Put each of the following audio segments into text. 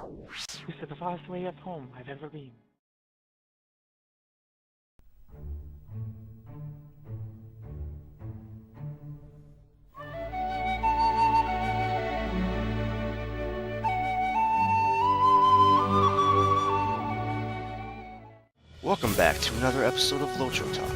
This is the farthest way of home I've ever been. Welcome back to another episode of Lotro Talk.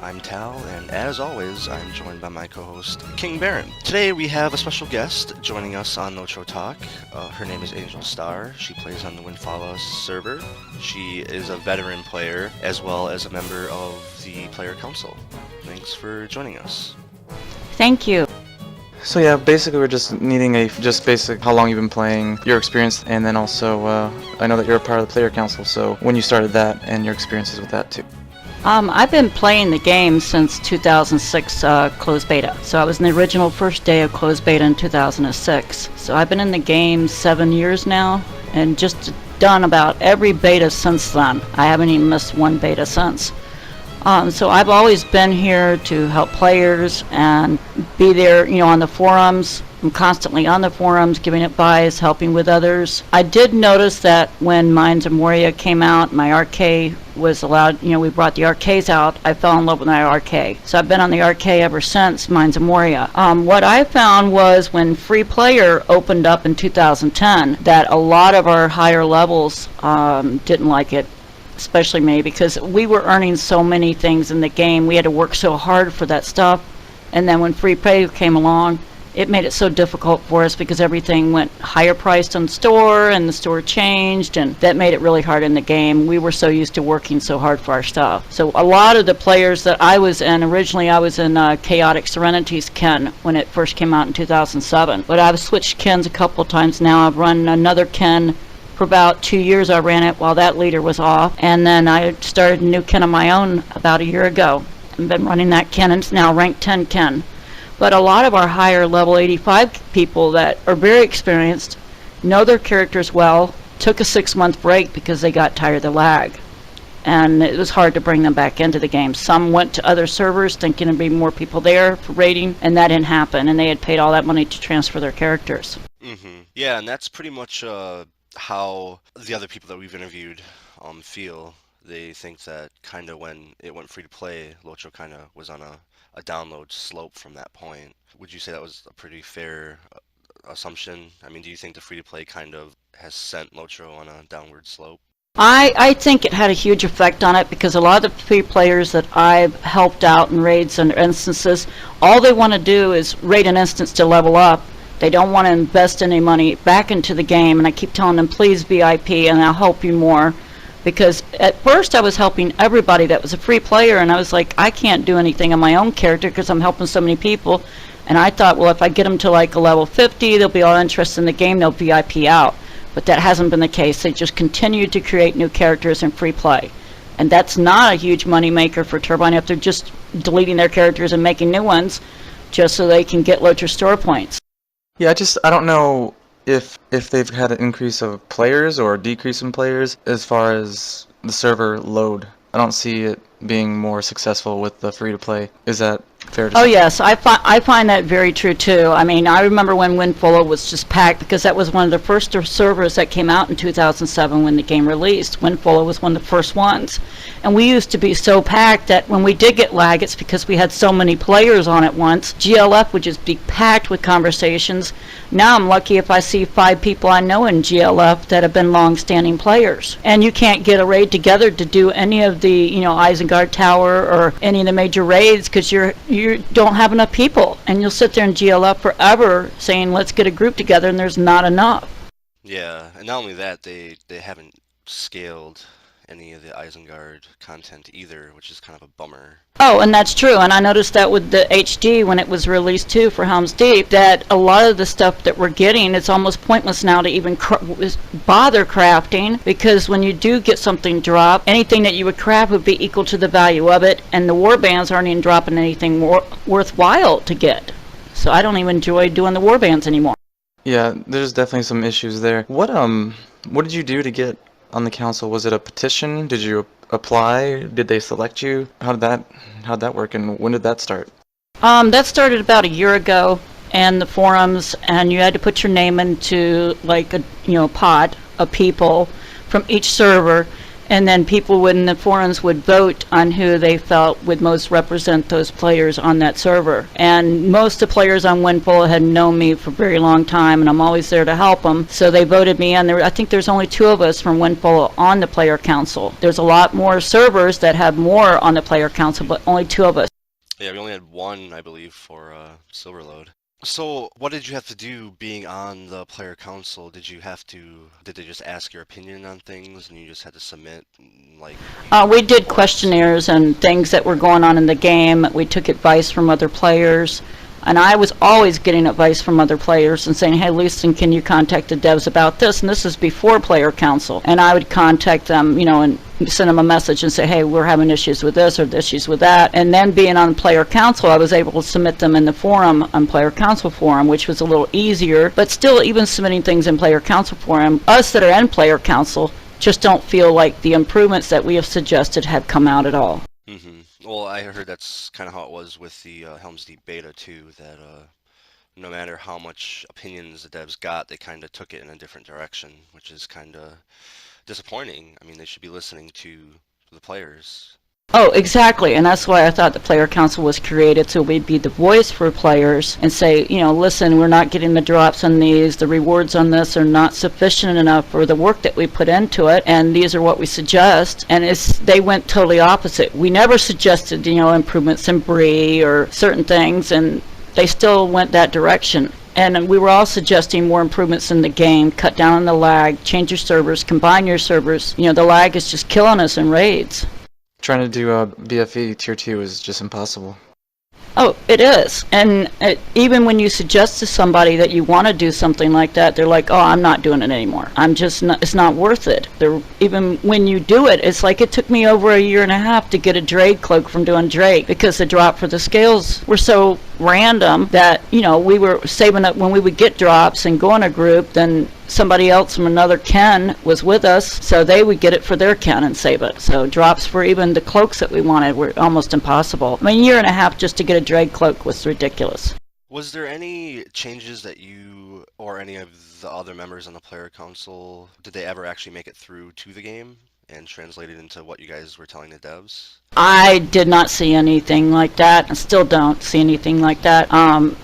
I'm Tal, and as always, I'm joined by my co-host, King Baron. Today we have a special guest joining us on Lotro Talk. Her name is Angelstar. She plays on the Windfalla server. She is a veteran player, as well as a member of the Player Council. Thanks for joining us. Thank you. So yeah, basically we're just needing just basic how long you've been playing, your experience, and then also I know that you're a part of the Player Council, so when you started that and your experiences with that too. I've been playing the game since 2006 closed beta. So I was in the original first day of closed beta in 2006. So I've been in the game 7 years now, and just done about every beta since then. I haven't even missed one beta since. So I've always been here to help players and be there, on the forums. I'm constantly on the forums, giving advice, helping with others. I did notice that when Mines of Moria came out, my RK was allowed, we brought the RKs out. I fell in love with my RK. So I've been on the RK ever since Mines of Moria. What I found was when Free Player opened up in 2010, that a lot of our higher levels didn't like it. Especially me, because we were earning so many things in the game. We had to work so hard for that stuff. And then when Free Play came along, it made it so difficult for us because everything went higher priced on store and the store changed, and that made it really hard in the game. We were so used to working so hard for our stuff. So a lot of the players that I was in, originally I was in Chaotic Serenity's Ken when it first came out in 2007. But I've switched Kens a couple of times now. I've run another Ken. For about 2 years I ran it while that leader was off, and then I started a new Ken of my own about a year ago. I've been running that Ken, and it's now ranked 10 Ken. But a lot of our higher level 85 people that are very experienced, know their characters well, took a 6-month break because they got tired of the lag. And it was hard to bring them back into the game. Some went to other servers thinking there'd be more people there for raiding, and that didn't happen, and they had paid all that money to transfer their characters. Yeah, and that's pretty much how the other people that we've interviewed feel. They think that kind of when it went free to play, Lotro kind of was on a download slope from that point. Would you say that was a pretty fair assumption? I mean, do you think the free to play kind of has sent Lotro on a downward slope? I think it had a huge effect on it because a lot of the free players that I've helped out in raids and instances, all they want to do is raid an instance to level up. They don't want to invest any money back into the game, and I keep telling them, please VIP, and I'll help you more. Because at first I was helping everybody that was a free player, and I was like, I can't do anything on my own character because I'm helping so many people. And I thought, well, if I get them to like a level 50, they'll be all interested in the game, they'll VIP out. But that hasn't been the case. They just continue to create new characters in free play. And that's not a huge money maker for Turbine if they're just deleting their characters and making new ones just so they can get Lotro store points. Yeah, I don't know if they've had an increase of players or a decrease in players as far as the server load. I don't see it being more successful with the free-to-play. Is that fair to say? Oh yes, I find that very true too. I mean, I remember when Windfalla was just packed because that was one of the first servers that came out in 2007 when the game released. Windfalla was one of the first ones. And we used to be so packed that when we did get lag, it's because we had so many players on at once. GLF would just be packed with conversations. Now I'm lucky if I see 5 people I know in GLF that have been long-standing players. And you can't get a raid together to do any of the, Isengard Tower or any of the major raids because you don't have enough people. And you'll sit there in GLF forever saying, let's get a group together, and there's not enough. Yeah, and not only that, they haven't scaled any of the Isengard content either, which is kind of a bummer. Oh, and that's true. And I noticed that with the HD when it was released too for Helm's Deep, that a lot of the stuff that we're getting, it's almost pointless now to even bother crafting, because when you do get something drop, anything that you would craft would be equal to the value of it, and the warbands aren't even dropping anything worthwhile to get. So I don't even enjoy doing the warbands anymore. Yeah, there's definitely some issues there. What did you do to get on the council? Was it a petition? Did you apply? Did they select you? How'd that work, and when did that start? That started about a year ago, and the forums, and you had to put your name into like a pot, of people from each server, and then people in the forums would vote on who they felt would most represent those players on that server. And most of the players on Windfall had known me for a very long time, and I'm always there to help them. So they voted me in. I think there's only 2 of us from Windfall on the player council. There's a lot more servers that have more on the player council, but only 2 of us. Yeah, we only had 1, I believe, for Silverload. So, what did you have to do being on the player council? Did they just ask your opinion on things and you just had to submit, like... We did questionnaires and things that were going on in the game. We took advice from other players. And I was always getting advice from other players and saying, hey, Lucian, can you contact the devs about this? And this is before player council. And I would contact them, and send them a message and say, hey, we're having issues with this or issues with that. And then being on player council, I was able to submit them in the forum, on player council forum, which was a little easier. But still, even submitting things in player council forum, us that are in player council just don't feel like the improvements that we have suggested have come out at all. Mm-hmm. Well, I heard that's kind of how it was with the Helm's Deep beta too, that no matter how much opinions the devs got, they kind of took it in a different direction, which is kind of disappointing. I mean, they should be listening to the players. Oh, exactly, and that's why I thought the player council was created, so we'd be the voice for players and say, listen, we're not getting the drops on these, the rewards on this are not sufficient enough for the work that we put into it, and these are what we suggest. And they went totally opposite. We never suggested, improvements in Bree or certain things, and they still went that direction. And we were all suggesting more improvements in the game, cut down on the lag, change your servers, combine your servers. The lag is just killing us in raids. Trying to do BFE Tier 2 is just impossible. Oh, it is. And even when you suggest to somebody that you want to do something like that, they're like, oh, I'm not doing it anymore. It's not worth it. Even when you do it, it's like it took me over a year and a half to get a Drake cloak from doing Drake, because the drop for the scales were so random that, we were saving up when we would get drops and go in a group, then somebody else from another Ken was with us, so they would get it for their Ken and save it. So drops for even the cloaks that we wanted were almost impossible. I mean, a year and a half just to get a Drake cloak was ridiculous. Was there any changes that you or any of the other members on the player council, did they ever actually make it through to the game and translate it into what you guys were telling the devs? I did not see anything like that, and still don't see anything like that.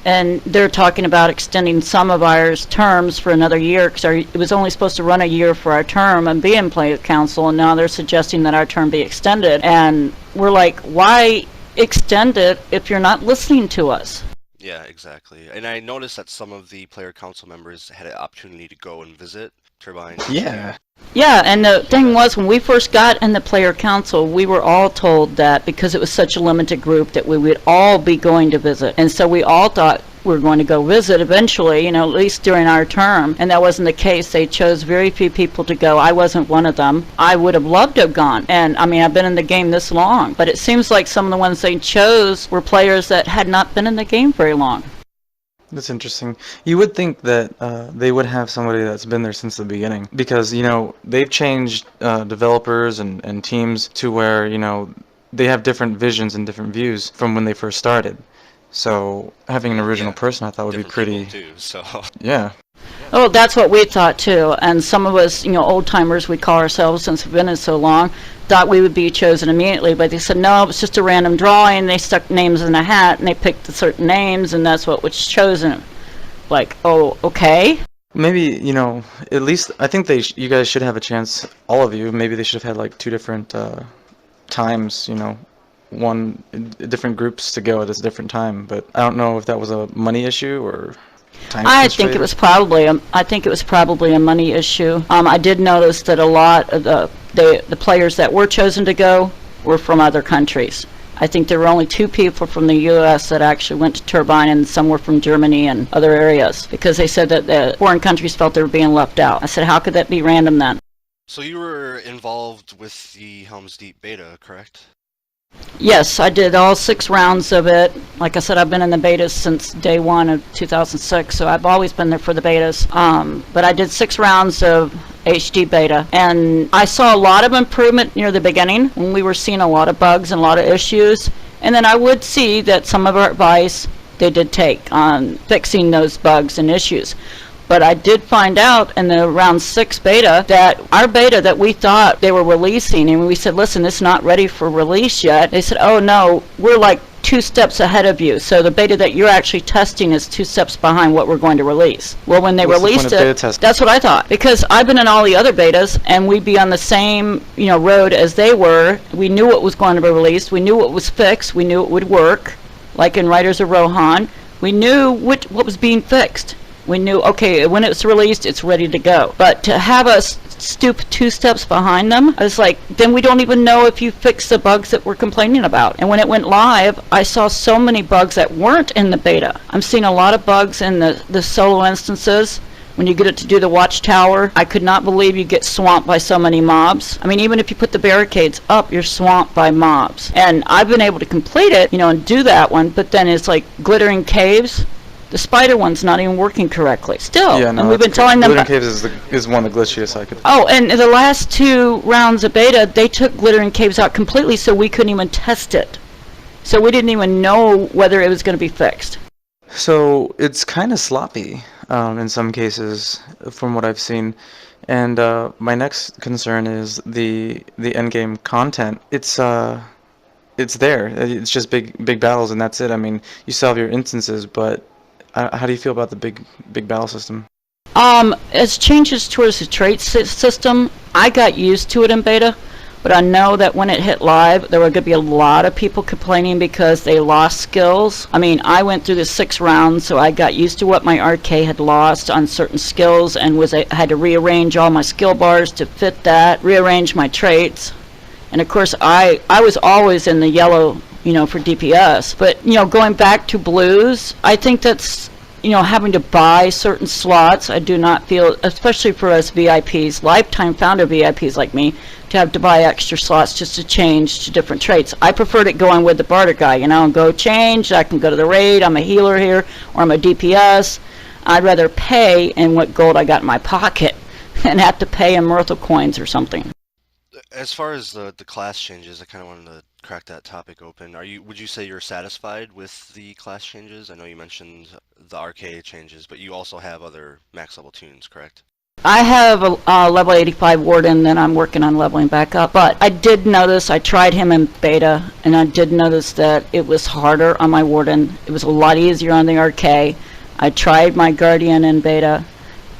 And they're talking about extending some of our terms for another year, because it was only supposed to run a year for our term and be in player council, and now they're suggesting that our term be extended. And we're like, why extend it if you're not listening to us? Yeah, exactly. And I noticed that some of the player council members had an opportunity to go and visit Turbine. Yeah. Yeah, and the thing was, when we first got in the player council, we were all told that because it was such a limited group that we would all be going to visit. And so we all thought we were going to go visit eventually, at least during our term. And that wasn't the case. They chose very few people to go. I wasn't one of them. I would have loved to have gone. And I mean, I've been in the game this long, but it seems like some of the ones they chose were players that had not been in the game very long. That's interesting. You would think that they would have somebody that's been there since the beginning, because they've changed developers and teams to where they have different visions and different views from when they first started. So having an original person, I thought would be pretty. Too, so. Yeah. Oh, that's what we thought too. And some of us, old timers, we call ourselves since we've been in so long, thought we would be chosen immediately. But they said, no, it's just a random drawing. They stuck names in a hat and they picked the certain names, and that's what was chosen. Like, oh, okay. Maybe, at least I think you guys should have a chance, all of you. Maybe they should have had like 2 different times, one different groups to go at a different time. But I don't know if that was a money issue or time I think it was probably a money issue. I did notice that a lot of the players that were chosen to go were from other countries. I think there were only 2 people from the U.S. that actually went to Turbine, and some were from Germany and other areas, because they said that the foreign countries felt they were being left out. I said, how could that be random then? So you were involved with the Helm's Deep beta, correct? Yes, I did all 6 rounds of it. Like I said, I've been in the betas since day 1 of 2006, so I've always been there for the betas. But I did 6 rounds of HD beta, and I saw a lot of improvement near the beginning when we were seeing a lot of bugs and a lot of issues. And then I would see that some of our advice they did take on fixing those bugs and issues. But I did find out in the round 6 beta that our beta that we thought they were releasing, and we said, listen, it's not ready for release yet. They said, oh no, we're like 2 steps ahead of you. So the beta that you're actually testing is 2 steps behind what we're going to release. Well, when they released it, that's what I thought. Because I've been in all the other betas, and we'd be on the same, road as they were. We knew what was going to be released. We knew what was fixed. We knew it would work. Like in Riders of Rohan, we knew what was being fixed. We knew, okay, when it's released, it's ready to go. But to have us stoop 2 steps behind them, I was like, then we don't even know if you fixed the bugs that we're complaining about. And when it went live, I saw so many bugs that weren't in the beta. I'm seeing a lot of bugs in the solo instances. When you get it to do the watchtower, I could not believe you get swamped by so many mobs. I mean, even if you put the barricades up, you're swamped by mobs. And I've been able to complete it, and do that one, but then it's like glittering caves. The spider one's not even working correctly. Still, yeah, no, and we've been telling them. Glittering Caves is one of the glitchiest I could. Oh, and the last 2 rounds of beta, they took Glittering Caves out completely, so we couldn't even test it. So we didn't even know whether it was going to be fixed. So it's kind of sloppy in some cases, from what I've seen. And my next concern is the end game content. It's there. It's just big battles, and that's it. I mean, you still have your instances, but how do you feel about the big battle system? As changes towards the trait system, I got used to it in beta, but I know that when it hit live, there were going to be a lot of people complaining because they lost skills. I mean, I went through the 6 rounds, so I got used to what my RK had lost on certain skills, and had to rearrange all my skill bars to fit that, rearrange my traits. And of course, I was always in the yellow, for DPS. But, going back to blues, I think that's, having to buy certain slots. I do not feel, especially for us VIPs, lifetime founder VIPs like me, to have to buy extra slots just to change to different traits. I preferred it going with the barter guy, go change. I can go to the raid. I'm a healer here, or I'm a DPS. I'd rather pay in what gold I got in my pocket and have to pay in Myrtle coins or something. As far as the class changes, I kind of wanted to crack that topic open. Would you say you're satisfied with the class changes? I know you mentioned the RK changes, but you also have other max level tunes, correct? I have a level 85 Warden that I'm working on leveling back up, but I did notice, I tried him in beta, and I did notice that it was harder on my Warden. It was a lot easier on the RK. I tried my Guardian in beta,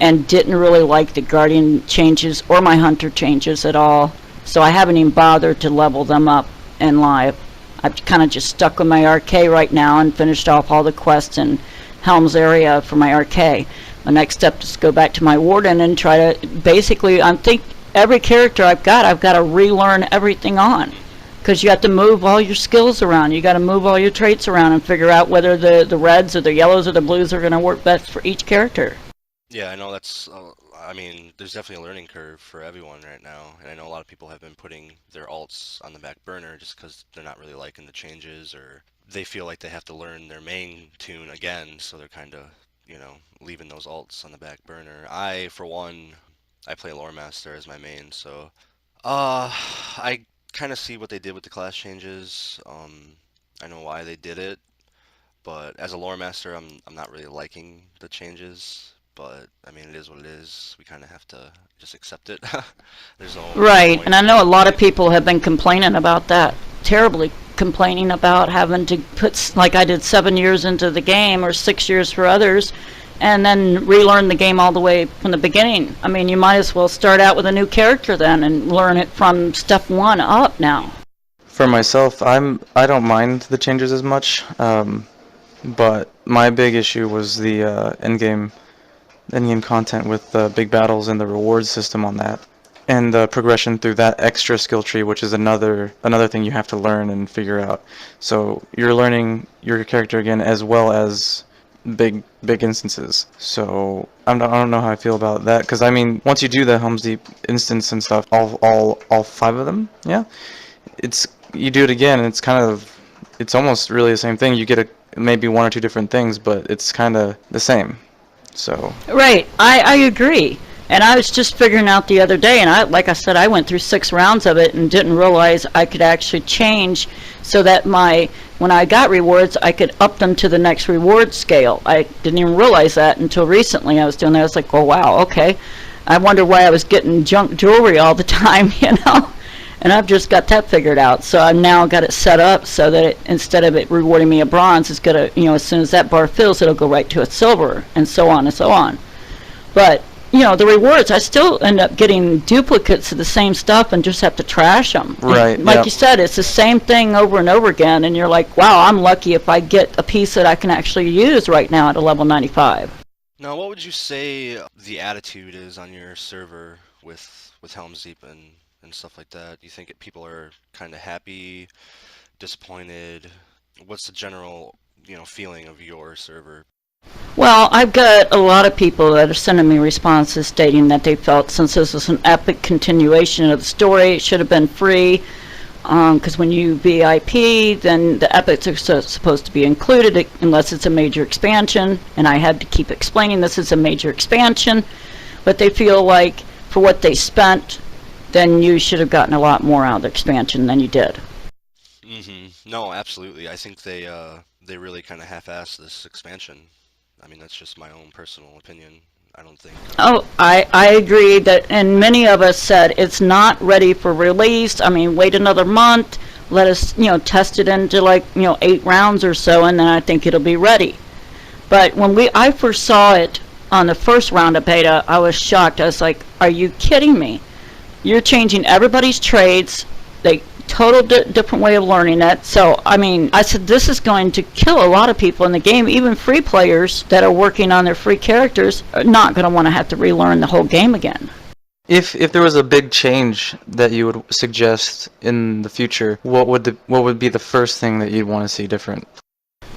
and didn't really like the Guardian changes or my Hunter changes at all. So I haven't even bothered to level them up in live. I've kind of just stuck with my RK right now and finished off all the quests in Helm's area for my RK. My next step is to go back to my Warden and try to, basically, I think every character I've got to relearn everything on. Because you have to move all your skills around. You got to move all your traits around and figure out whether the reds or the yellows or the blues are going to work best for each character. Yeah, I know that's, I mean, there's definitely a learning curve for everyone right now, and I know a lot of people have been putting their alts on the back burner just because they're not really liking the changes, or they feel like they have to learn their main tune again, so they're kind of, leaving those alts on the back burner. I, for one, I play Lore Master as my main, so, I kind of see what they did with the class changes. I know why they did it, but as a Lore Master, I'm not really liking the changes. But I mean, it is what it is. We kind of have to just accept it. There's no right, point. And I know a lot of people have been complaining about that, terribly complaining about having to put, like I did, 7 years into the game, or 6 years for others, and then relearn the game all the way from the beginning. I mean, you might as well start out with a new character then and learn it from step 1 up now. For myself, I don't mind the changes as much, but my big issue was the endgame content with the big battles and the reward system on that, and the progression through that extra skill tree, which is another thing you have to learn and figure out. So you're learning your character again, as well as big instances. So I don't know how I feel about that, because I mean, once you do the Helm's Deep instance and stuff, all 5 of them, yeah, you do it again, and it's almost really the same thing. You get maybe 1 or 2 different things, but it's kind of the same. So right, I agree. And I was just figuring out the other day, and like I said, I went through 6 rounds of it and didn't realize I could actually change so that when I got rewards, I could up them to the next reward scale. I didn't even realize that until recently. I was doing that. I was like, oh, wow, okay. I wonder why I was getting junk jewelry all the time, you know? And I've just got that figured out. So I've now got it set up so that instead of it rewarding me a bronze, it's going to, as soon as that bar fills, it'll go right to a silver, and so on and so on. But, the rewards, I still end up getting duplicates of the same stuff and just have to trash them. Right. And like you said, it's the same thing over and over again, and you're like, wow, I'm lucky if I get a piece that I can actually use right now at a level 95. Now, what would you say the attitude is on your server with Helm's Deep and stuff like that? Do you think people are kind of happy, disappointed? What's the general, feeling of your server? Well, I've got a lot of people that are sending me responses stating that they felt since this was an epic continuation of the story, it should have been free. Because when you VIP, then the epics are supposed to be included unless it's a major expansion. And I had to keep explaining this is a major expansion. But they feel like for what they spent, then you should have gotten a lot more out of the expansion than you did. No, absolutely. I think they really kind of half-assed this expansion. I mean, that's just my own personal opinion. I don't think. Oh, I agree that, and many of us said it's not ready for release. I mean, wait another month. Let us, test it into 8 rounds or so, and then I think it'll be ready. But when I first saw it on the first round of beta, I was shocked. I was like, are you kidding me? You're changing everybody's trades. Total different way of learning it. So, I mean, I said this is going to kill a lot of people in the game. Even free players that are working on their free characters are not going to want to have to relearn the whole game again. If there was a big change that you would suggest in the future, what would be the first thing that you'd want to see different?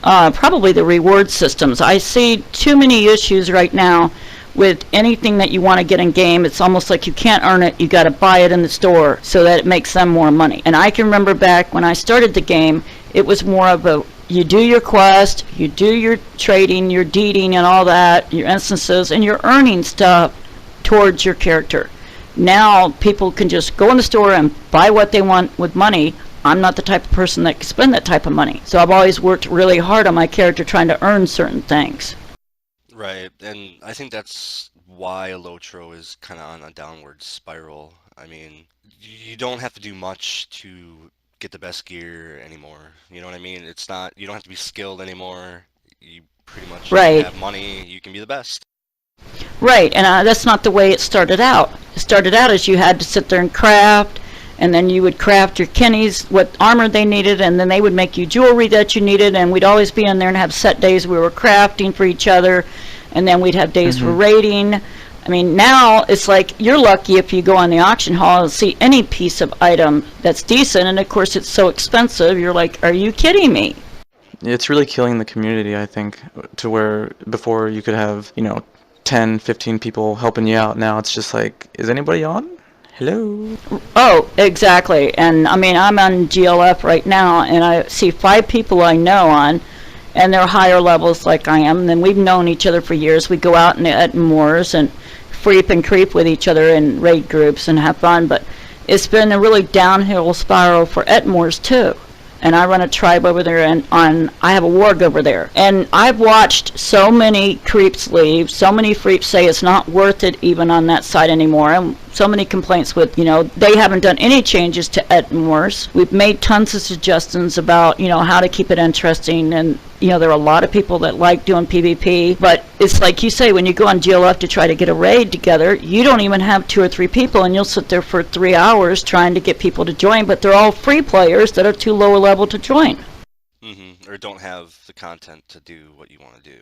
Probably the reward systems. I see too many issues right now with anything that you want to get in game. It's almost like you can't earn it, you got to buy it in the store so that it makes them more money. And I can remember back when I started the game, it was more of a, you do your quest, you do your trading, your deeding and all that, your instances, and you're earning stuff towards your character. Now people can just go in the store and buy what they want with money. I'm not the type of person that can spend that type of money. So I've always worked really hard on my character trying to earn certain things. Right, and I think that's why Lotro is kind of on a downward spiral. I mean, you don't have to do much to get the best gear anymore. You know what I mean? It's not, you don't have to be skilled anymore. You pretty much have money, you can be the best. Right, and that's not the way it started out. It started out as you had to sit there and craft, and then you would craft your kinnies, what armor they needed, and then they would make you jewelry that you needed, and we'd always be in there and have set days we were crafting for each other, and then we'd have days for raiding. I mean, now it's like you're lucky if you go on the auction hall and see any piece of item that's decent, and of course it's so expensive, you're like, are you kidding me? It's really killing the community, I think, to where before you could have, 10, 15 people helping you out. Now it's just like, is anybody on? Hello? Oh, exactly. And I mean, I'm on GLF right now, and I see 5 people I know on, and they're higher levels like I am. And then we've known each other for years. We go out at moors and freep and creep with each other in raid groups and have fun. But it's been a really downhill spiral for Etmoors too. And I run a tribe over there, and I have a warg over there. And I've watched so many creeps leave, so many freeps say it's not worth it even on that site anymore, and so many complaints with, they haven't done any changes to Etmoors. We've made tons of suggestions about, how to keep it interesting, and, there are a lot of people that like doing PvP, but it's like you say, when you go on GLF to try to get a raid together, you don't even have 2 or 3 people, and you'll sit there for 3 hours trying to get people to join, but they're all free players that are too lower level to join. Or don't have the content to do what you want to do.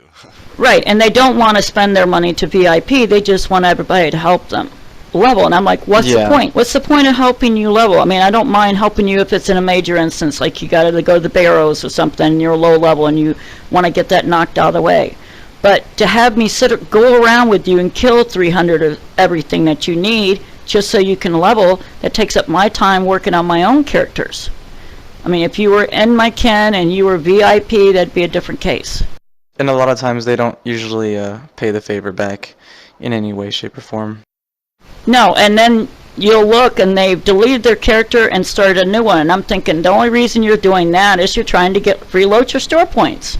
Right, and they don't want to spend their money to VIP, they just want everybody to help them level. And I'm like, what's the point? What's the point of helping you level? I mean, I don't mind helping you if it's in a major instance, like you got to go to the barrows or something, and you're low level and you want to get that knocked out of the way. But to have me go around with you and kill 300 of everything that you need just so you can level, that takes up my time working on my own characters. I mean, if you were in my ken and you were VIP, that'd be a different case. And a lot of times they don't usually pay the favor back in any way, shape, or form. No, and then you'll look and they've deleted their character and started a new one. And I'm thinking the only reason you're doing that is you're trying to get free Lotro store points.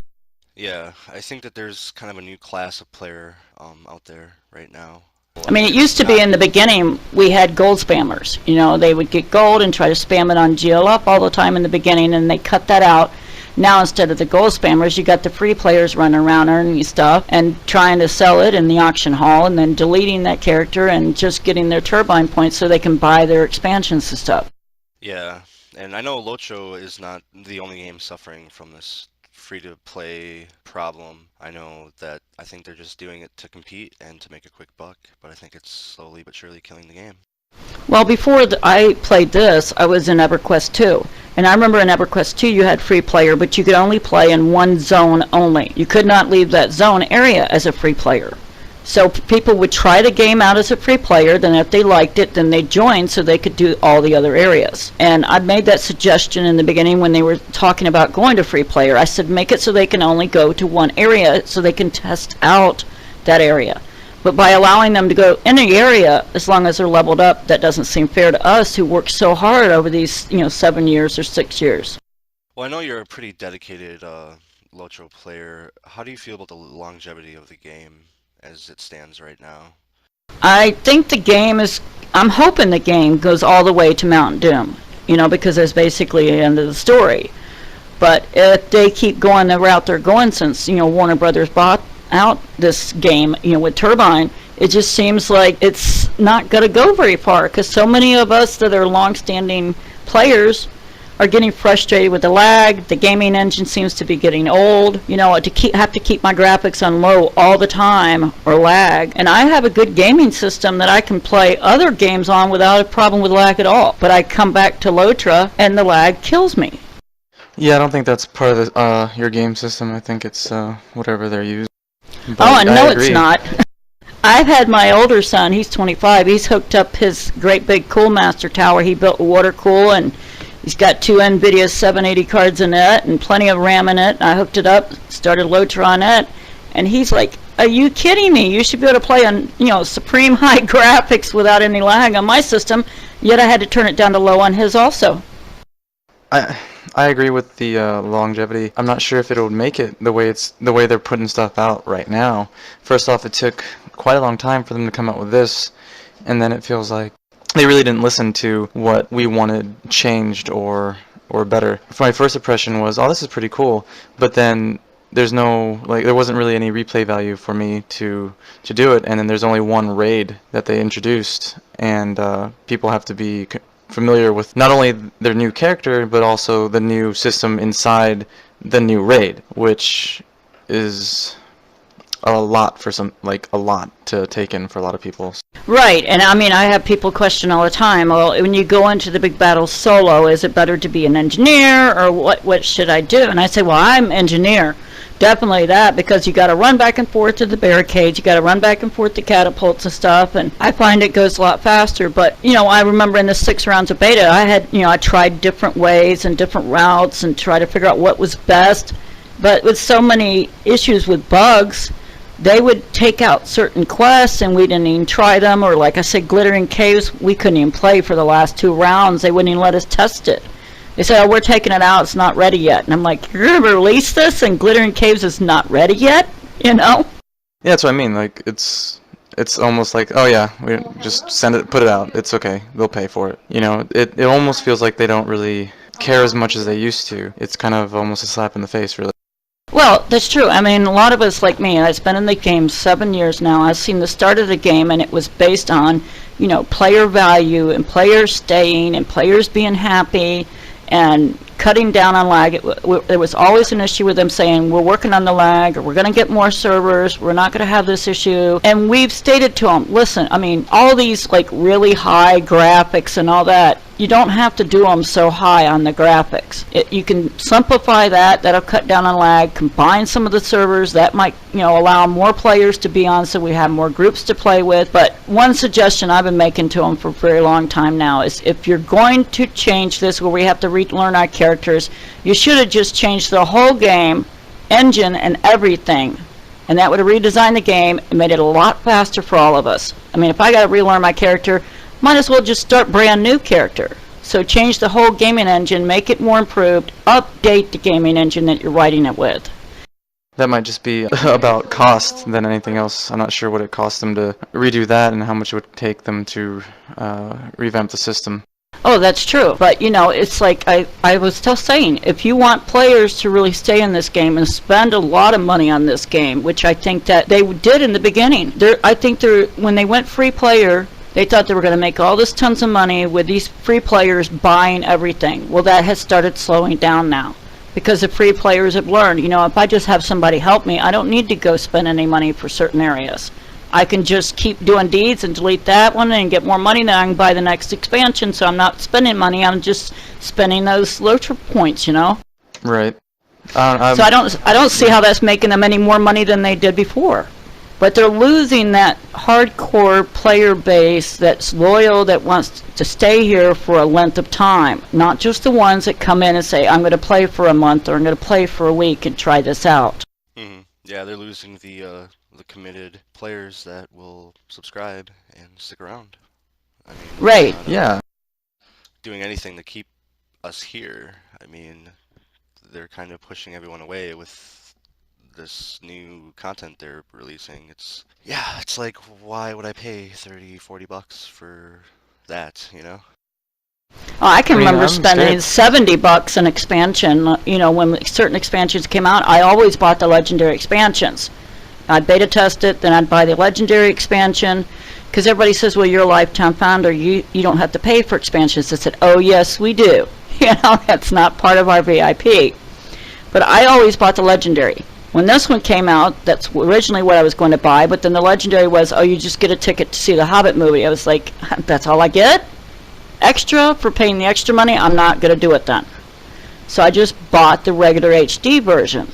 Yeah, I think that there's kind of a new class of player out there right now. I mean, it used to be in the beginning, we had gold spammers. You know, they would get gold and try to spam it on GL up all the time in the beginning, and they cut that out. Now, instead of the gold spammers, you got the free players running around earning stuff and trying to sell it in the auction hall and then deleting that character and just getting their turbine points so they can buy their expansions and stuff. Yeah, and I know Lotro is not the only game suffering from this free-to-play problem. I know that I think they're just doing it to compete and to make a quick buck, but I think it's slowly but surely killing the game. Well, before I played this, I was in EverQuest 2. And I remember in EverQuest 2 you had free player, but you could only play in one zone only. You could not leave that zone area as a free player. So people would try the game out as a free player, then if they liked it, then they'd join so they could do all the other areas. And I made that suggestion in the beginning when they were talking about going to free player. I said make it so they can only go to one area so they can test out that area. But by allowing them to go in any area, as long as they're leveled up, that doesn't seem fair to us who worked so hard over these, 7 years or 6 years. Well, I know you're a pretty dedicated Lotro player. How do you feel about the longevity of the game as it stands right now? I think the game I'm hoping the game goes all the way to Mount Doom, because there's basically the end of the story. But if they keep going the route they're going since, Warner Brothers bought out this game, with Turbine, it just seems like it's not going to go very far because so many of us that are long-standing players are getting frustrated with the lag. The gaming engine seems to be getting old. To have to keep my graphics on low all the time or lag. And I have a good gaming system that I can play other games on without a problem with lag at all. But I come back to Lotra and the lag kills me. Yeah, I don't think that's part of your game system. I think it's whatever they're using. But I know agree. It's not. I've had my older son, he's 25, he's hooked up his great big Coolmaster tower he built with water cool, and he's got 2 NVIDIA 780 cards in it and plenty of RAM in it. I hooked it up, started Lotro on it, and he's like, are you kidding me? You should be able to play on, supreme high graphics without any lag on my system, yet I had to turn it down to low on his also. I agree with the longevity. I'm not sure if it'll make it the way they're putting stuff out right now. First off, it took quite a long time for them to come out with this, and then it feels like they really didn't listen to what we wanted changed or better. My first impression was, oh, this is pretty cool, but then there wasn't really any replay value for me to do it, and then there's only one raid that they introduced, and people have to be familiar with not only their new character but also the new system inside the new raid, which is a lot to take in for a lot of people. Right, and I have people question all the time, well, when you go into the big battle solo, is it better to be an engineer or what should I do? And I say, well, I'm engineer. Definitely that, because you got to run back and forth to the barricades, you got to run back and forth to catapults and stuff, and I find it goes a lot faster. But I remember in the 6 rounds of beta, I tried different ways and different routes and tried to figure out what was best. But with so many issues with bugs, they would take out certain quests and we didn't even try them, or like I said, Glittering Caves, we couldn't even play for the last 2 rounds. They wouldn't even let us test it. They said, oh, we're taking it out, it's not ready yet. And I'm like, you're going to release this and Glittering Caves is not ready yet? Yeah, that's what I mean. Like, it's almost like, oh yeah, we just put it out. It's okay. They'll pay for it. It almost feels like they don't really care as much as they used to. It's kind of almost a slap in the face, really. Well, that's true. A lot of us like me, I've been in the game 7 years now. I've seen the start of the game, and it was based on, player value and players staying and players being happy and cutting down on lag. There was always an issue with them saying, we're working on the lag, or we're going to get more servers, we're not going to have this issue. And we've stated to them, listen, all these really high graphics and all that, you don't have to do them so high on the graphics. You can simplify that'll cut down on lag, combine some of the servers, that might allow more players to be on so we have more groups to play with. But one suggestion I've been making to them for a very long time now is, if you're going to change this where we have to relearn our characters, you should have just changed the whole game, engine and everything And that would have redesigned the game and made it a lot faster for all of us. I mean, if I got to relearn my character, might as well just start brand new character. So change the whole gaming engine, make it more improved, update the gaming engine that you're writing it with. That might just be about cost than anything else. I'm not sure what it costs them to redo that and how much it would take them to revamp the system. Oh, that's true. But, you know, it's like I was still saying, if you want players to really stay in this game and spend a lot of money on this game, which I think that they did in the beginning. I think when they went free player, they thought they were going to make all this tons of money with these free players buying everything. Well, that has started slowing down now because the free players have learned, you know, if I just have somebody help me, I don't need to go spend any money for certain areas. I can just keep doing deeds and delete that one and get more money, then I can buy the next expansion, so I'm not spending money, I'm just spending those Lotro points, you know? Right. So I don't see how that's making them any more money than they did before. But they're losing that hardcore player base that's loyal, that wants to stay here for a length of time, not just the ones that come in and say, I'm going to play for a month or I'm going to play for a week and try this out. Mm-hmm. Yeah, they're losing the committed players that will subscribe and stick around. I mean, right. Yeah. Doing anything to keep us here. I mean, they're kind of pushing everyone away with this new content they're releasing. It's like, why would I pay 30, 40 bucks for that, you know? Oh, I can remember I'm spending $70 an expansion. You know, when certain expansions came out, I always bought the legendary expansions. I'd beta test it, then I'd buy the legendary expansion, because everybody says, well, you're a lifetime founder, you don't have to pay for expansions. I said, oh, yes, we do. You know, that's not part of our VIP. But I always bought the legendary. When this one came out, that's originally what I was going to buy, but then the legendary was, oh, you just get a ticket to see the Hobbit movie. I was like, that's all I get? Extra for paying the extra money? I'm not going to do it then. So I just bought the regular HD version.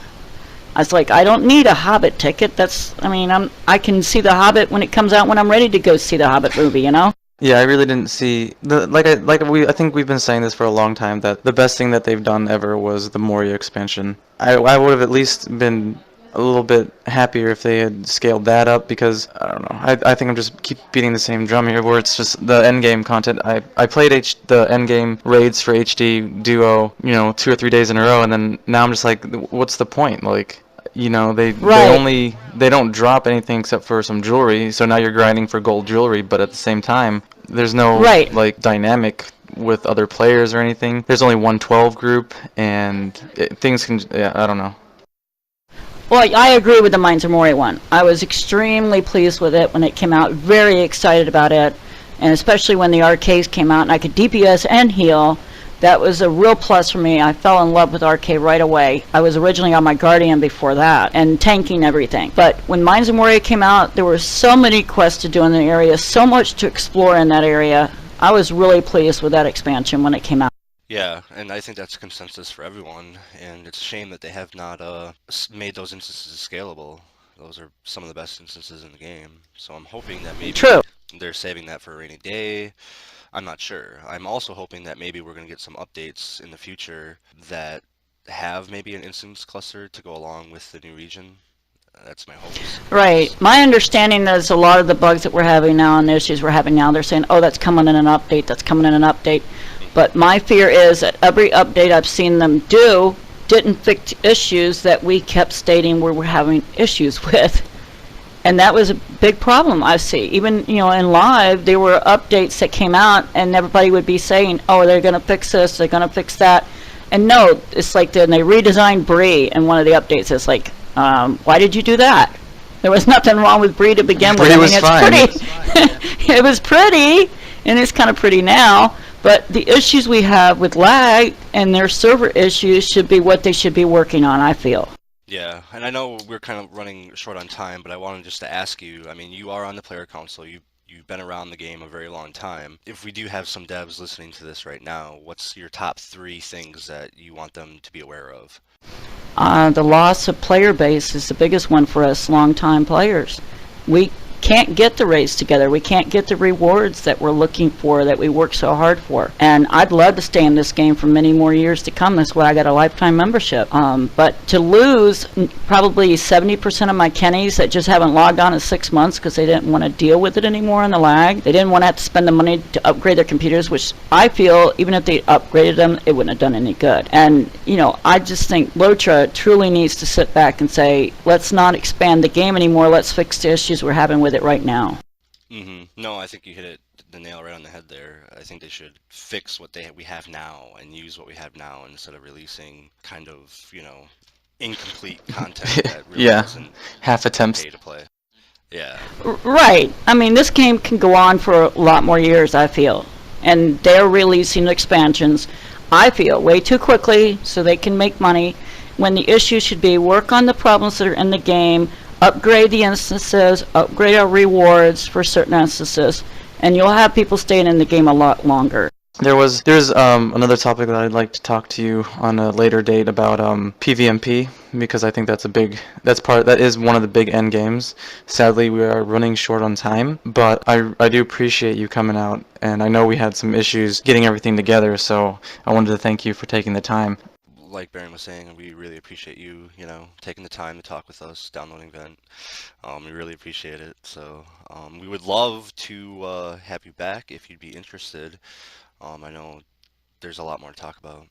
I was like, I don't need a Hobbit ticket. I can see the Hobbit when it comes out when I'm ready to go see the Hobbit movie, you know? Yeah, I really didn't see I think we've been saying this for a long time, that the best thing that they've done ever was the Moria expansion. I would have at least been a little bit happier if they had scaled that up, because I don't know. I think I'm just keep beating the same drum here, where it's just the endgame content. I played the endgame raids for HD Duo, 2 or 3 days in a row, and then now I'm just like, what's the point? Like, they don't drop anything except for some jewelry, so now you're grinding for gold jewelry, but at the same time, there's no dynamic with other players or anything. There's only 112 group, and things can, I don't know. Well, I agree with the Mines of Moria one. I was extremely pleased with it when it came out, very excited about it, and especially when the arcades came out and I could DPS and heal. That was a real plus for me. I fell in love with arcade right away. I was originally on my Guardian before that, and tanking everything. But when Mines of Moria came out, there were so many quests to do in the area, so much to explore in that area. I was really pleased with that expansion when it came out. Yeah, and I think that's a consensus for everyone, and it's a shame that they have not made those instances scalable. Those are some of the best instances in the game, so I'm hoping that maybe they're saving that for a rainy day. I'm not sure. I'm also hoping that maybe we're going to get some updates in the future that have maybe an instance cluster to go along with the new region. That's my hope. Right. My understanding is a lot of the bugs that we're having now and the issues we're having now, they're saying, oh, that's coming in an update, that's coming in an update. But my fear is that every update I've seen them do didn't fix issues that we kept stating we were having issues with. And that was a big problem I see. Even, in live, there were updates that came out and everybody would be saying, oh, they're going to fix this, they're going to fix that. And no, it's like then they redesigned Bree in one of the updates. It's like, why did you do that? There was nothing wrong with Bree to begin with. Bree was fine. It's pretty. It was pretty, and it's kind of pretty now. But the issues we have with lag and their server issues should be what they should be working on, I feel. Yeah, and I know we're kind of running short on time, but I wanted just to ask you, I mean, you are on the player council, you've been around the game a very long time. If we do have some devs listening to this right now, what's your top 3 things that you want them to be aware of? The loss of player base is the biggest one for us long-time players. We can't get the raids together. We can't get the rewards that we're looking for, that we work so hard for. And I'd love to stay in this game for many more years to come. That's why I got a lifetime membership. But to lose probably 70% of my Kennies that just haven't logged on in 6 months because they didn't want to deal with it anymore and the lag. They didn't want to have to spend the money to upgrade their computers, which I feel even if they upgraded them, it wouldn't have done any good. And, you know, I just think Lotro truly needs to sit back and say, let's not expand the game anymore. Let's fix the issues we're having with it right now. No, I think you hit the nail right on the head there. I think they should fix what we have now and use what we have now instead of releasing kind of, you know, incomplete content that really doesn't half attempts pay to play. Yeah. Right. I mean, this game can go on for a lot more years, I feel. And they're releasing expansions, I feel, way too quickly so they can make money, when the issue should be work on the problems that are in the game, upgrade the instances, upgrade our rewards for certain instances, and you'll have people staying in the game a lot longer. There's another topic that I'd like to talk to you on a later date about PvMP, because I think that is one of the big end games. Sadly, we are running short on time, but I do appreciate you coming out, and I know we had some issues getting everything together, so I wanted to thank you for taking the time. Like Baron was saying, we really appreciate you, you know, taking the time to talk with us, downloading Vent. We really appreciate it. So we would love to have you back if you'd be interested. I know there's a lot more to talk about.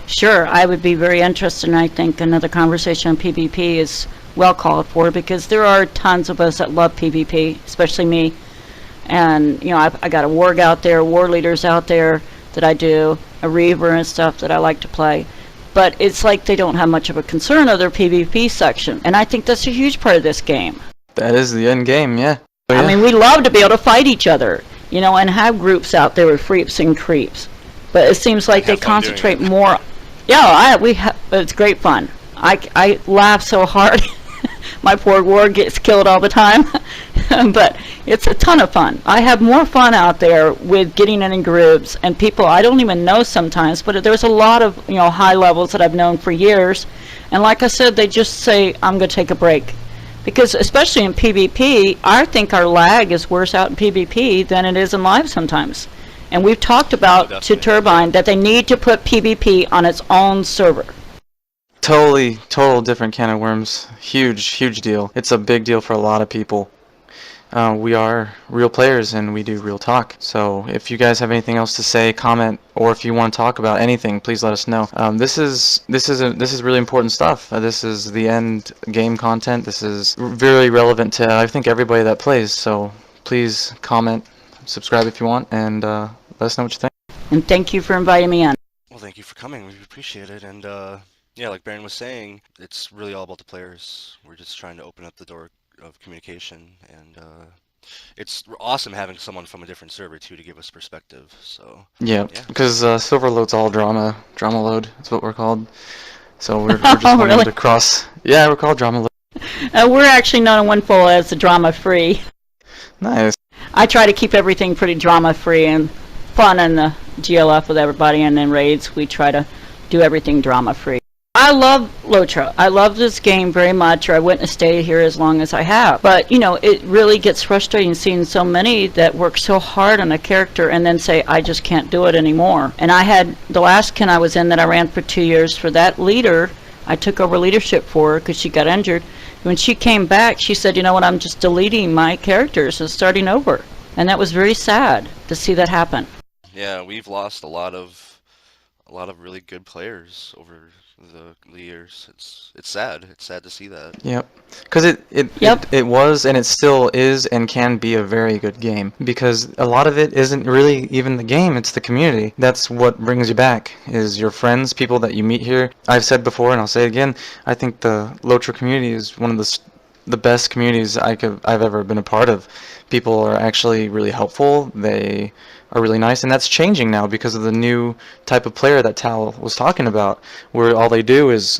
Sure, I would be very interested, and I think another conversation on PvP is well called for, because there are tons of us that love PvP, especially me. And, you know, I got a warg out there, war leaders out there that I do, a reaver and stuff that I like to play. But it's like they don't have much of a concern of their PvP section, and I think that's a huge part of this game. That is the end game, yeah. I mean, we love to be able to fight each other, you know, and have groups out there with freeps and creeps. But it seems like they concentrate more. Yeah, it's great fun. I laugh so hard. My poor warg gets killed all the time. But it's a ton of fun. I have more fun out there with getting in groups and people I don't even know sometimes, but there's a lot of, you know, high levels that I've known for years. And like I said, they just say, I'm going to take a break. Because especially in PvP, I think our lag is worse out in PvP than it is in live sometimes. And we've talked about to Turbine that they need to put PvP on its own server. Total different can of worms. Huge deal. It's a big deal for a lot of people. We are real players and we do real talk. So if you guys have anything else to say, comment, or if you want to talk about anything, please let us know. This is really important stuff. This is the end game content. This is very relevant to, I think, everybody that plays. So please comment, subscribe if you want, and let us know what you think. And thank you for inviting me on. Well, thank you for coming. We appreciate it. And yeah, like Baron was saying, it's really all about the players. We're just trying to open up the door of communication, and it's awesome having someone from a different server too to give us perspective. So yeah, because Silverload's all drama load. That's what we're called. So we're just wanting to cross. Yeah, we're called drama load. We're actually known in Windfall as the drama free. Nice. I try to keep everything pretty drama free and fun in the GLF with everybody, and in raids we try to do everything drama free. I love Lotro. I love this game very much, or I wouldn't have stayed here as long as I have. But, you know, it really gets frustrating seeing so many that work so hard on a character and then say, I just can't do it anymore. And I had, the last Ken I was in that I ran for 2 years, for that leader, I took over leadership for her because she got injured. When she came back, she said, you know what, I'm just deleting my characters and starting over. And that was very sad to see that happen. Yeah, we've lost a lot of really good players over the years. It's sad. It's sad to see that. Yep. Because it was and it still is and can be a very good game, because a lot of it isn't really even the game, it's the community. That's what brings you back, is your friends, people that you meet here. I've said before and I'll say it again, I think the Lotro community is one of the best communities I've ever been a part of. People are actually really helpful. They are really nice, and that's changing now because of the new type of player that Tal was talking about, where all they do is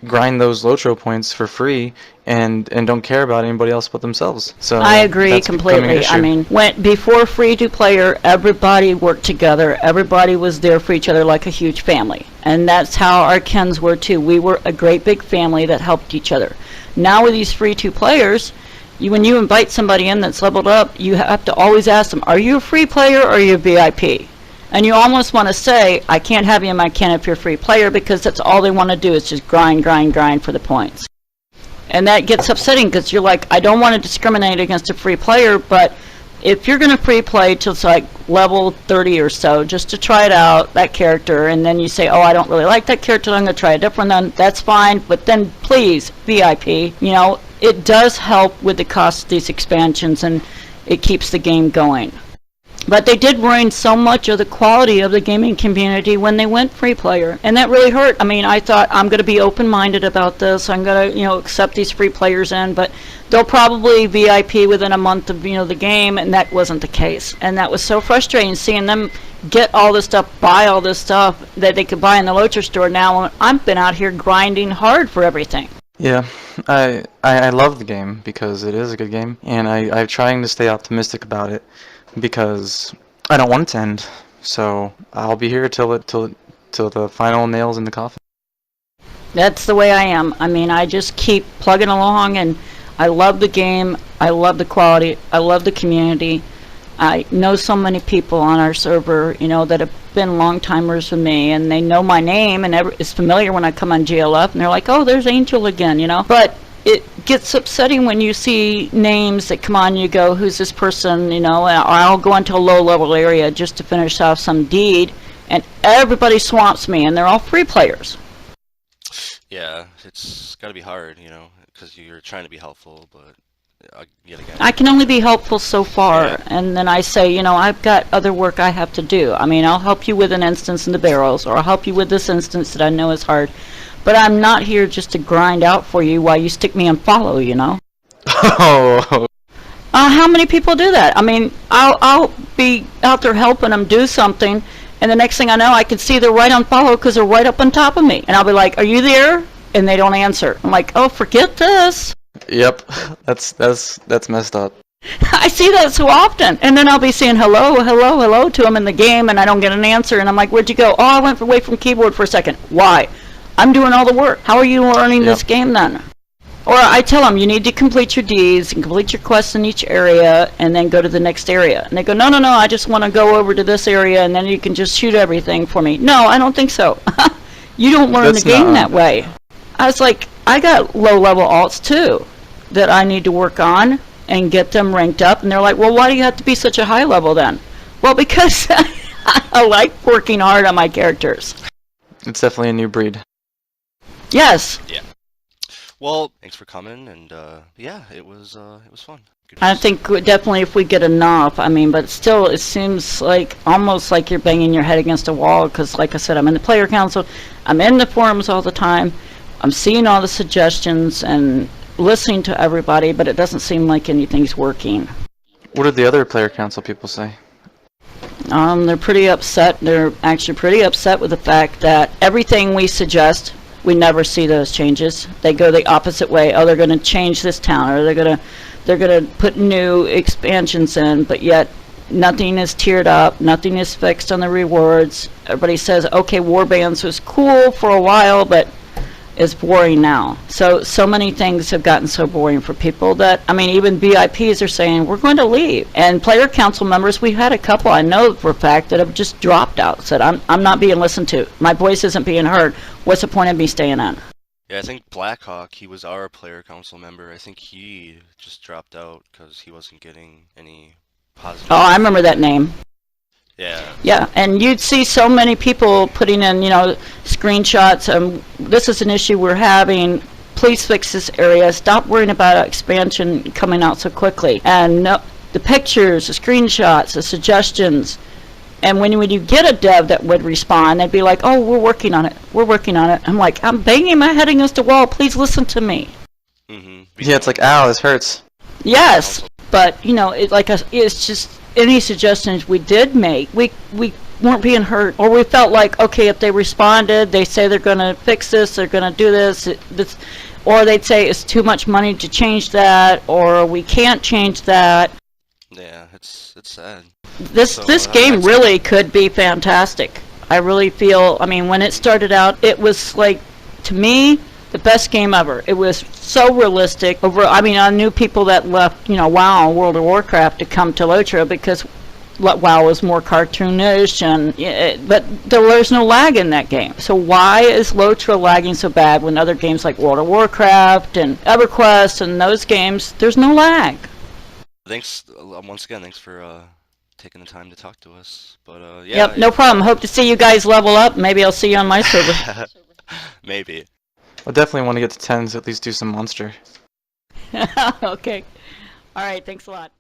grind those Lotro points for free and don't care about anybody else but themselves. So I agree completely. I mean, before free to player, everybody worked together. Everybody was there for each other like a huge family, and that's how our Kens were too. We were a great big family that helped each other. Now with these free to players, when you invite somebody in that's leveled up, you have to always ask them, are you a free player or are you a VIP? And you almost want to say, I can't have you in my can if you're a free player, because that's all they want to do is just grind for the points. And that gets upsetting because you're like, I don't want to discriminate against a free player, but if you're going to free play till it's like level 30 or so, just to try it out, that character, and then you say, oh, I don't really like that character, I'm going to try a different one, that's fine, but then please, VIP, you know, it does help with the cost of these expansions, and it keeps the game going. But they did ruin so much of the quality of the gaming community when they went free player, and that really hurt. I mean, I thought, I'm going to be open-minded about this. I'm going to, you know, accept these free players in, but they'll probably VIP within a month of, you know, the game, and that wasn't the case. And that was so frustrating, seeing them get all this stuff, buy all this stuff that they could buy in the Lotro store now. I've been out here grinding hard for everything. Yeah, I love the game because it is a good game, and I'm trying to stay optimistic about it because I don't want it to end. So I'll be here till the final nails in the coffin. That's the way I am. I mean, I just keep plugging along, and I love the game. I love the quality. I love the community. I know so many people on our server, you know, that have been long timers with me, and they know my name, and it's familiar when I come on GLF, and they're like, oh, there's Angel again, you know. But it gets upsetting when you see names that come on, you go, who's this person, you know, or I'll go into a low-level area just to finish off some deed, and everybody swamps me, and they're all free players. Yeah, it's got to be hard, you know, because you're trying to be helpful, but yet again. I can only be helpful so far, Yeah. and then I say, you know, I've got other work I have to do. I mean, I'll help you with an instance in the barrels, or I'll help you with this instance that I know is hard, but I'm not here just to grind out for you while you stick me and follow, you know? Oh. How many people do that? I mean, I'll be out there helping them do something, and the next thing I know, I can see they're right on follow because they're right up on top of me. And I'll be like, are you there? And they don't answer. I'm like, oh, forget this. Yep, that's messed up. I see that so often. And then I'll be saying hello to them in the game, and I don't get an answer. And I'm like, where'd you go? Oh, I went away from keyboard for a second. Why? I'm doing all the work. How are you learning this game then? Or I tell them, you need to complete your deeds and complete your quests in each area and then go to the next area. And they go, no, I just want to go over to this area and then you can just shoot everything for me. No, I don't think so. You don't learn the game that way. I was like, I got low-level alts too that I need to work on and get them ranked up. And they're like, well, why do you have to be such a high level then? Well, because I like working hard on my characters. It's definitely a new breed. Yes. Yeah. Well, thanks for coming, and yeah, it was fun. Good I news. think definitely if we get enough, I mean, but still, it seems like almost like you're banging your head against a wall, because like I said, I'm in the player council, I'm in the forums all the time, I'm seeing all the suggestions and listening to everybody, but it doesn't seem like anything's working. What did the other player council people say? They're pretty upset. They're actually pretty upset with the fact that everything we suggest, we never see those changes. They go the opposite way. Oh, they're going to change this town, or they're going to put new expansions in, but yet nothing is tiered up, nothing is fixed on the rewards. Everybody says, okay, warbands was cool for a while, but it's boring now. So many things have gotten so boring for people that, I mean, even VIPs are saying, we're going to leave. And player council members, we've had a couple, I know for a fact, that have just dropped out, said, I'm not being listened to. My voice isn't being heard. What's the point of me staying on? Yeah, I think Blackhawk, he was our player council member. I think he just dropped out because he wasn't getting any positive. Oh, I remember that name. Yeah. Yeah, and you'd see so many people putting in, you know, screenshots. This is an issue we're having. Please fix this area. Stop worrying about expansion coming out so quickly. And the pictures, the screenshots, the suggestions. And when you get a dev that would respond, they'd be like, oh, we're working on it. We're working on it. I'm like, I'm banging my head against the wall. Please listen to me. Mm-hmm. Yeah, it's like, ow, this hurts. Yes, but, you know, it's just any suggestions we did make, we weren't being heard. Or we felt like, okay, if they responded, they say they're going to fix this, they're going to do this, or they'd say it's too much money to change that, or we can't change that. Yeah, it's sad. This game really could be fantastic. I really feel, I mean, when it started out, it was like, to me, The best game ever. It was so realistic. I knew people that left, WoW, World of Warcraft, to come to Lotro because WoW was more cartoonish, but there was no lag in that game. So why is Lotro lagging so bad when other games like World of Warcraft and EverQuest and those games, there's no lag? Thanks once again. Thanks for taking the time to talk to us. But yeah. Yep, no problem. Hope to see you guys level up. Maybe I'll see you on my server. Maybe. I definitely want to get to 10s, at least do some monster. Okay. All right, thanks a lot.